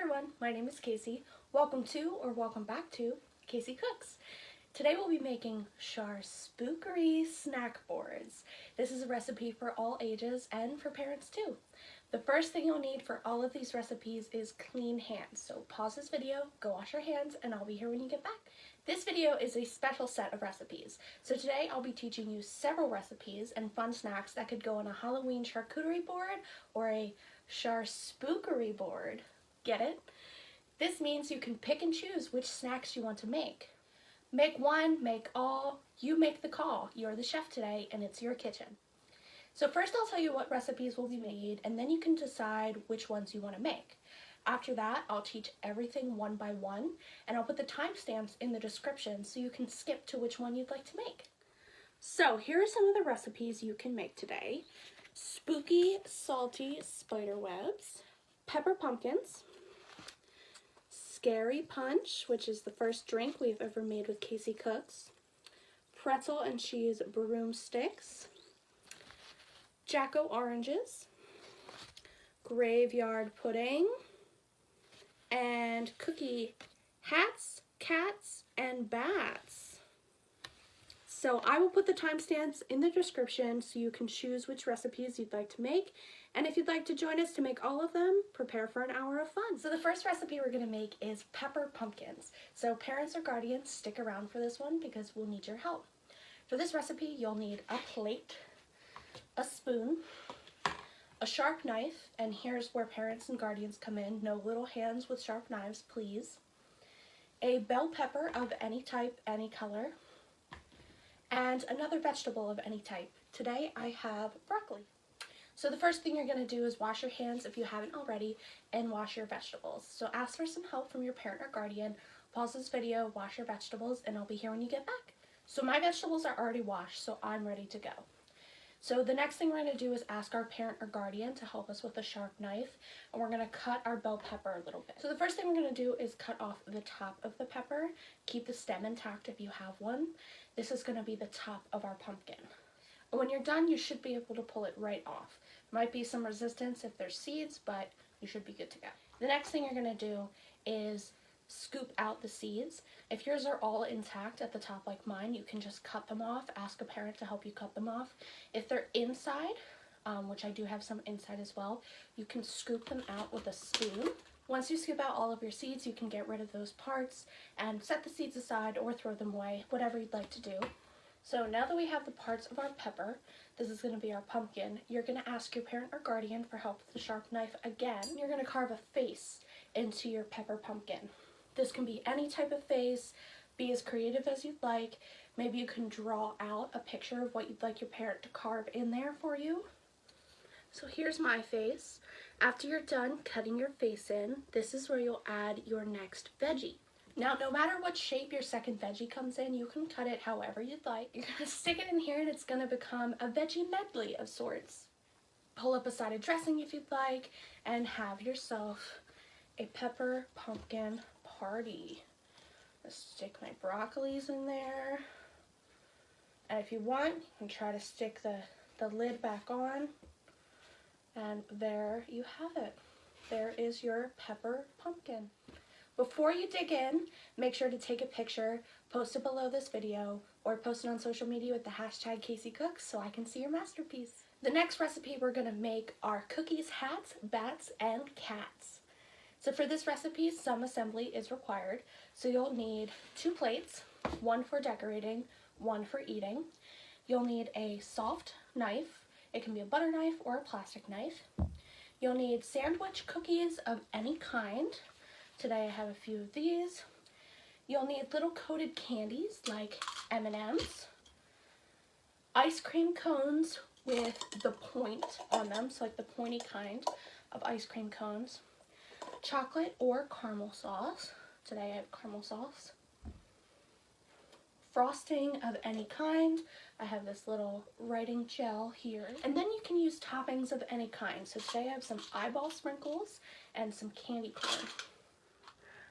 everyone, my name is Casey. Welcome to or welcome back to Casey Cooks. Today we'll be making Char Spookery snack boards. This is a recipe for all ages and for parents too. The first thing you'll need for all of these recipes is clean hands. So pause this video, go wash your hands, and I'll be here when you get back. This video is a special set of recipes. So today I'll be teaching you several recipes and fun snacks that could go on a Halloween charcuterie board or a Char Spookery board. Get it? This means you can pick and choose which snacks you want to make. Make one, make all, you make the call. You're the chef today and it's your kitchen. So first I'll tell you what recipes will be made and then you can decide which ones you want to make. After that, I'll teach everything one by one and I'll put the timestamps in the description so you can skip to which one you'd like to make. So here are some of the recipes you can make today. Spooky, salty spiderwebs, pepper pumpkins, Scary Punch, which is the first drink we've ever made with Casey Cooks, pretzel and cheese broomsticks, Jacko oranges, graveyard pudding, and cookie hats, cats, and bats. So I will put the timestamps in the description so you can choose which recipes you'd like to make. And if you'd like to join us to make all of them, prepare for an hour of fun. So the first recipe we're going to make is pepper pumpkins. So parents or guardians, stick around for this one because we'll need your help. For this recipe, you'll need a plate, a spoon, a sharp knife, and here's where parents and guardians come in. No little hands with sharp knives, please. A bell pepper of any type, any color, and another vegetable of any type. Today I have broccoli. So the first thing you're going to do is wash your hands if you haven't already and wash your vegetables. So ask for some help from your parent or guardian. Pause this video, wash your vegetables, and I'll be here when you get back. So my vegetables are already washed, so I'm ready to go. So the next thing we're going to do is ask our parent or guardian to help us with a sharp knife, and we're going to cut our bell pepper a little bit. So the first thing we're going to do is cut off the top of the pepper. Keep the stem intact if you have one. This is going to be the top of our pumpkin. And when you're done, you should be able to pull it right off. Might be some resistance if there's seeds, but you should be good to go. The next thing you're going to do is scoop out the seeds. If yours are all intact at the top like mine, you can just cut them off. Ask a parent to help you cut them off. If they're inside, which I do have some inside as well, you can scoop them out with a spoon. Once you scoop out all of your seeds, you can get rid of those parts and set the seeds aside or throw them away, whatever you'd like to do. So now that we have the parts of our pepper, this is going to be our pumpkin. You're going to ask your parent or guardian for help with the sharp knife again. You're going to carve a face into your pepper pumpkin. This can be any type of face, be as creative as you'd like. Maybe you can draw out a picture of what you'd like your parent to carve in there for you. So here's my face. After you're done cutting your face in, this is where you'll add your next veggie. Now, no matter what shape your second veggie comes in, you can cut it however you'd like. You're going to stick it in here and it's going to become a veggie medley of sorts. Pull up a side of dressing if you'd like and have yourself a pepper pumpkin party. Let's stick my broccolis in there. And if you want, you can try to stick the lid back on. And there you have it. There is your pepper pumpkin. Before you dig in, make sure to take a picture, post it below this video, or post it on social media with the hashtag Casey Cooks so I can see your masterpiece. The next recipe we're going to make are cookies, hats, bats, and cats. So for this recipe, some assembly is required. So you'll need 2 plates, one for decorating, one for eating. You'll need a soft knife. It can be a butter knife or a plastic knife. You'll need sandwich cookies of any kind. Today I have a few of these. You'll need little coated candies like M&Ms, ice cream cones with the point on them, so like the pointy kind of ice cream cones, chocolate or caramel sauce. Today I have caramel sauce. Frosting of any kind. I have this little writing gel here. And then you can use toppings of any kind. So today I have some eyeball sprinkles and some candy corn.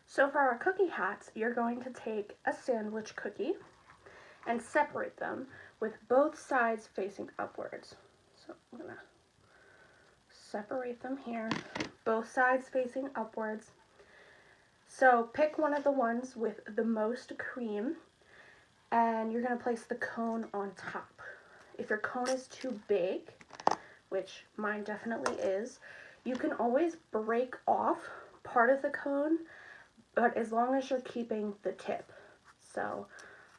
So for our cookie hats, you're going to take a sandwich cookie and separate them with both sides facing upwards. So I'm gonna separate them here, both sides facing upwards, So pick one of the ones with the most cream, and you're going to place the cone on top. If your cone is too big, which mine definitely is, you can always break off part of the cone, but as long as you're keeping the tip. So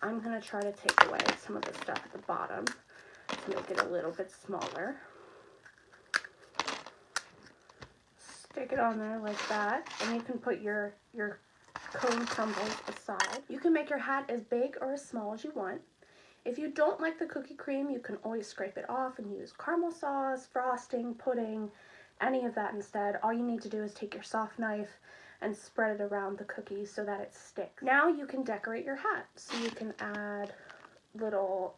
I'm going to try to take away some of the stuff at the bottom to make it a little bit smaller. Stick it on there like that, and you can put your cone crumbles aside. You can make your hat as big or as small as you want. If you don't like the cookie cream, you can always scrape it off and use caramel sauce, frosting, pudding, any of that instead. All you need to do is take your soft knife and spread it around the cookies so that it sticks. Now you can decorate your hat. So you can add little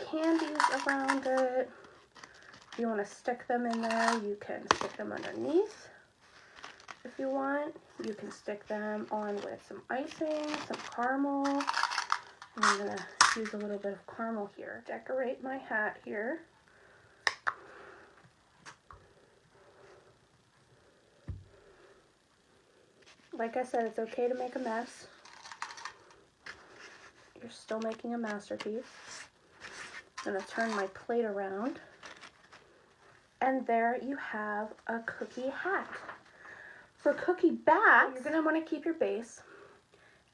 candies around it. If you want to stick them in there, you can stick them underneath. If you want, you can stick them on with some icing, some caramel. I'm going to use a little bit of caramel here. Decorate my hat here. Like I said, it's okay to make a mess. You're still making a masterpiece. I'm going to turn my plate around. And there you have a cookie hat. For cookie bats, you're going to want to keep your base.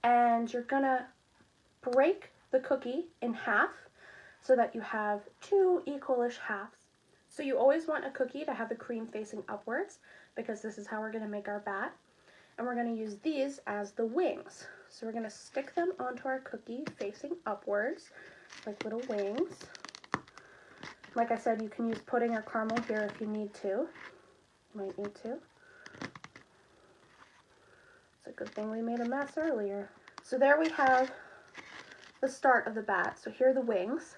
And you're going to break the cookie in half so that you have 2 equalish halves. So you always want a cookie to have the cream facing upwards, because this is how we're going to make our bat. And we're going to use these as the wings. So we're going to stick them onto our cookie facing upwards, like little wings. Like I said, you can use pudding or caramel here if you need to. You might need to. It's a good thing we made a mess earlier. So there we have the start of the bat. So here are the wings.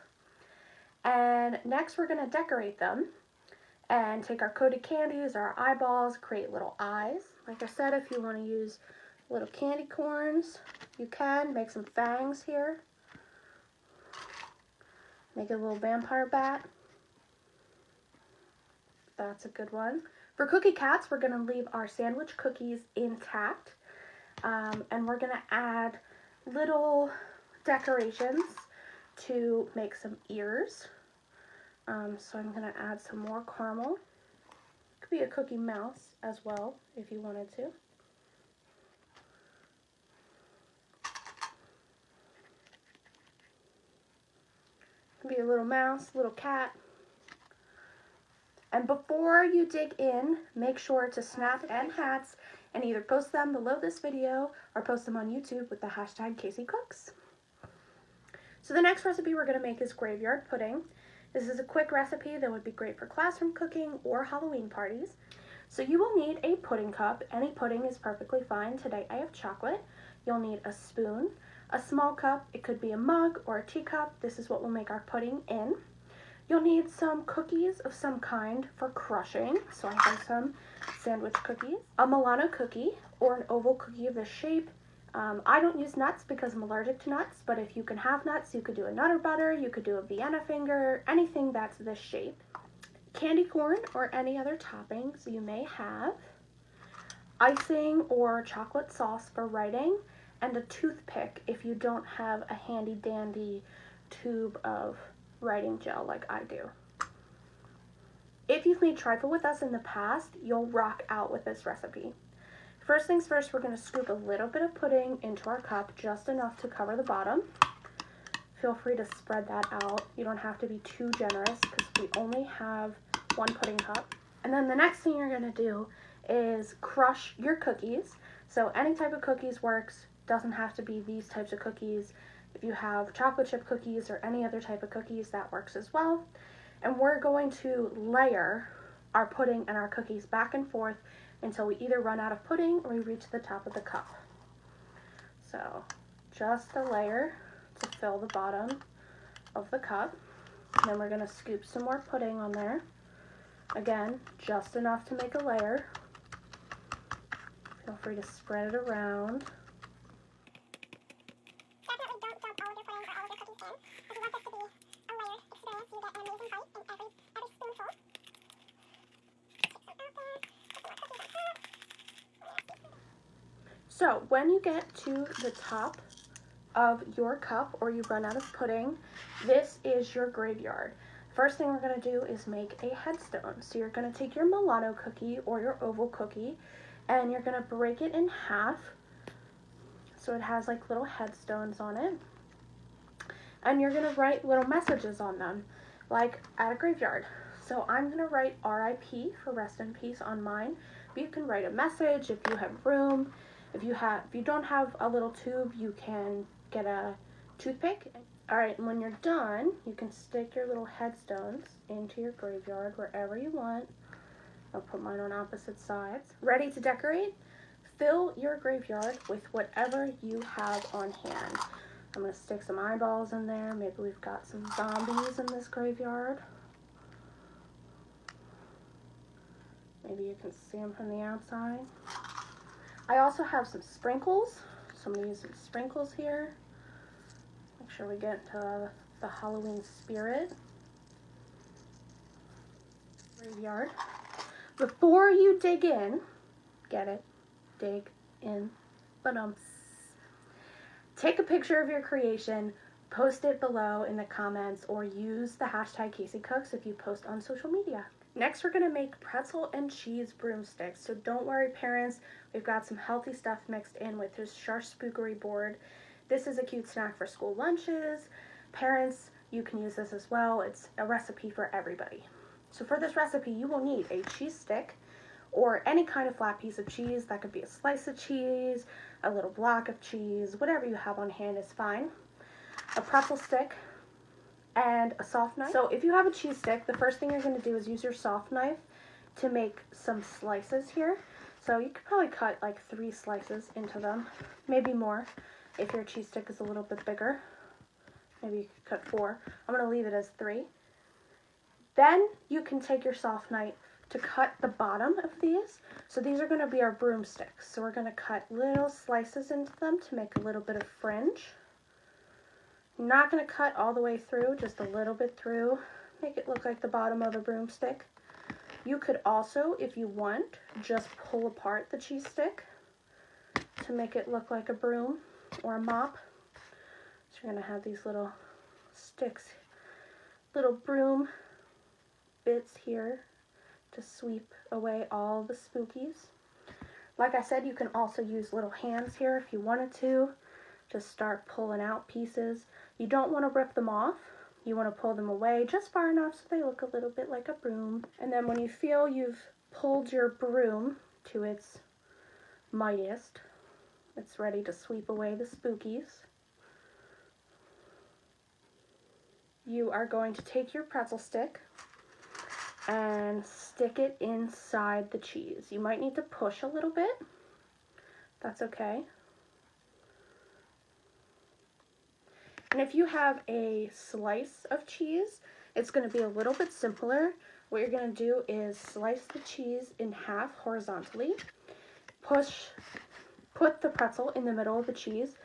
And next we're going to decorate them and take our coated candies, our eyeballs, create little eyes. Like I said, if you want to use little candy corns, you can. Make some fangs here. Make it a little vampire bat. That's a good one. For cookie cats, we're going to leave our sandwich cookies intact. And we're going to add little decorations to make some ears. So I'm going to add some more caramel. Could be a cookie mouse as well if you wanted to. Could be a little mouse, little cat. And before you dig in, make sure to snap and hats and either post them below this video or post them on YouTube with the hashtag Casey Cooks. So the next recipe we're going to make is graveyard pudding. This is a quick recipe that would be great for classroom cooking or Halloween parties. So you will need a pudding cup. Any pudding is perfectly fine. Today I have chocolate. You'll need a spoon, a small cup. It could be a mug or a teacup. This is what we'll make our pudding in. You'll need some cookies of some kind for crushing. So I have some sandwich cookies, a Milano cookie or an oval cookie of this shape. I don't use nuts because I'm allergic to nuts, but if you can have nuts, you could do a Nutter Butter, you could do a Vienna finger, anything that's this shape. Candy corn or any other toppings you may have, icing or chocolate sauce for writing, and a toothpick if you don't have a handy dandy tube of writing gel like I do. If you've made trifle with us in the past, you'll rock out with this recipe. First things first, we're going to scoop a little bit of pudding into our cup, just enough to cover the bottom. Feel free to spread that out. You don't have to be too generous because we only have 1 pudding cup. And then the next thing you're going to do is crush your cookies. So any type of cookies works, doesn't have to be these types of cookies. If you have chocolate chip cookies or any other type of cookies, that works as well. And we're going to layer our pudding and our cookies back and forth until we either run out of pudding or we reach the top of the cup. So just a layer to fill the bottom of the cup. And then we're going to scoop some more pudding on there. Again, just enough to make a layer. Feel free to spread it around. Definitely don't dump all of your pudding or all of your cookies in. If you want this to be a layered experience, you get an amazing bite in every spoonful. Take some out there, put some more cookies on top. So when you get to the top of your cup or you run out of pudding, this is your graveyard. First thing we're going to do is make a headstone. So you're going to take your Milano cookie or your oval cookie and you're going to break it in half so it has like little headstones on it. And you're going to write little messages on them, like at a graveyard. So I'm going to write RIP for rest in peace on mine. But you can write a message if you have room. If you don't have a little tube, you can get a toothpick. Alright, and when you're done, you can stick your little headstones into your graveyard wherever you want. I'll put mine on opposite sides. Ready to decorate? Fill your graveyard with whatever you have on hand. I'm going to stick some eyeballs in there. Maybe we've got some zombies in this graveyard. Maybe you can see them from the outside. I also have some sprinkles. So I'm going to use some sprinkles here. Make sure we get to the Halloween spirit. Graveyard. Before you dig in, get it? Dig in. Take a picture of your creation, post it below in the comments, or use the hashtag CaseyCooks if you post on social media. Next, we're gonna make pretzel and cheese broomsticks. So don't worry, parents, we've got some healthy stuff mixed in with this Spookery board. This is a cute snack for school lunches. Parents, you can use this as well. It's a recipe for everybody. So for this recipe, you will need a cheese stick or any kind of flat piece of cheese. That could be a slice of cheese, a little block of cheese, whatever you have on hand is fine. A pretzel stick, and a soft knife. So if you have a cheese stick, the first thing you're going to do is use your soft knife to make some slices here. So you could probably cut like 3 slices into them, maybe more if your cheese stick is a little bit bigger. Maybe you could cut 4. I'm going to leave it as 3. Then you can take your soft knife to cut the bottom of these. So these are going to be our broomsticks. So we're going to cut little slices into them to make a little bit of fringe. Not going to cut all the way through, just a little bit through. Make it look like the bottom of a broomstick. You could also, if you want, just pull apart the cheese stick to make it look like a broom or a mop. So you're going to have these little sticks, little broom bits here to sweep away all the spookies. Like I said, you can also use little hands here if you wanted to. Just start pulling out pieces. You don't want to rip them off. You want to pull them away just far enough so they look a little bit like a broom. And then when you feel you've pulled your broom to its mightiest, it's ready to sweep away the spookies. You are going to take your pretzel stick and stick it inside the cheese. You might need to push a little bit. That's okay. And if you have a slice of cheese, it's going to be a little bit simpler. What you're going to do is slice the cheese in half horizontally, put the pretzel in the middle of the cheese,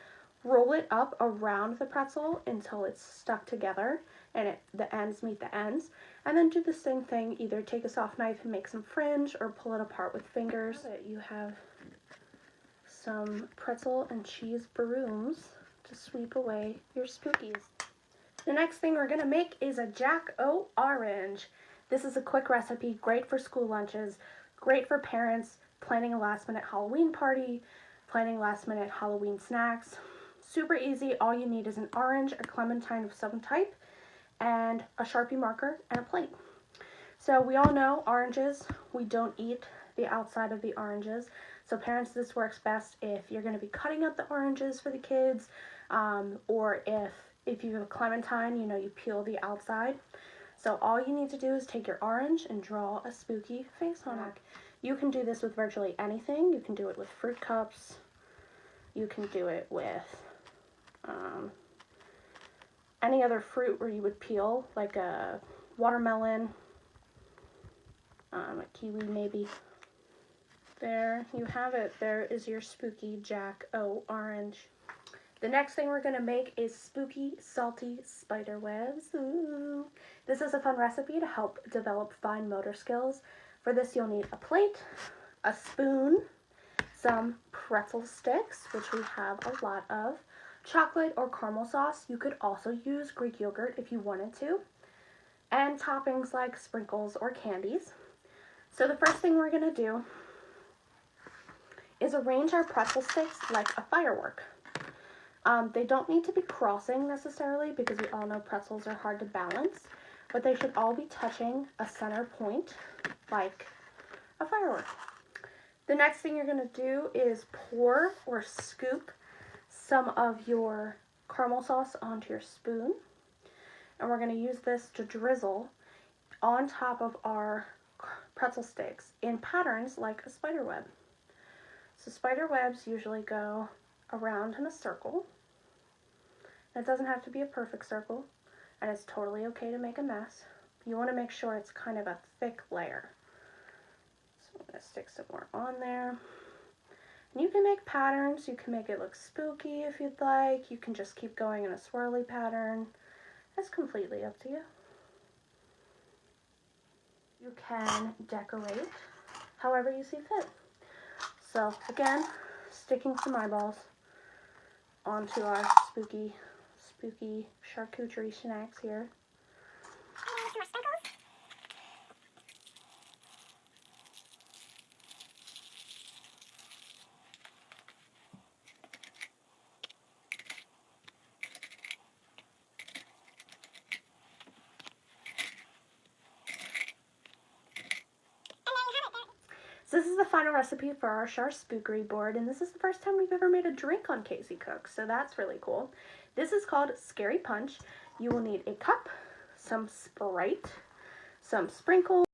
roll it up around the pretzel until it's stuck together and the ends meet the ends, and then do the same thing. Either take a soft knife and make some fringe or pull it apart with fingers. So that you have some pretzel and cheese brooms to sweep away your spookies. The next thing we're going to make is a Jack-O-Orange. This is a quick recipe, great for school lunches, great for parents planning a last minute Halloween party, planning last minute Halloween snacks. Super easy. All you need is an orange, a clementine of some type, and a Sharpie marker and a plate. So we all know oranges, we don't eat the outside of the oranges. So parents, this works best if you're going to be cutting up the oranges for the kids, or if you have a clementine, you know, you peel the outside. So all you need to do is take your orange and draw a spooky face on it. You can do this with virtually anything. You can do it with fruit cups. You can do it with any other fruit where you would peel, like a watermelon, a kiwi maybe. There you have it. There is your spooky Jack-O-Orange. The next thing we're going to make is spooky, salty spiderwebs. Ooh. This is a fun recipe to help develop fine motor skills. For this, you'll need a plate, a spoon, some pretzel sticks, which we have a lot of, chocolate or caramel sauce. You could also use Greek yogurt if you wanted to, and toppings like sprinkles or candies. So the first thing we're going to do is arrange our pretzel sticks like a firework. They don't need to be crossing necessarily because we all know pretzels are hard to balance, but they should all be touching a center point like a firework. The next thing you're going to do is pour or scoop some of your caramel sauce onto your spoon, and we're going to use this to drizzle on top of our pretzel sticks in patterns like a spider web. So spider webs usually go around in a circle. It doesn't have to be a perfect circle, and it's totally okay to make a mess. You want to make sure it's kind of a thick layer. So I'm going to stick some more on there. And you can make patterns. You can make it look spooky if you'd like. You can just keep going in a swirly pattern. That's completely up to you. You can decorate however you see fit. So again, sticking some eyeballs onto our spooky charcuterie snacks here. So this is the final recipe for our Char Spookery board, and this is the first time we've ever made a drink on Casey Cooks, so that's really cool. This is called Scary Punch. You will need a cup, some Sprite, some sprinkles,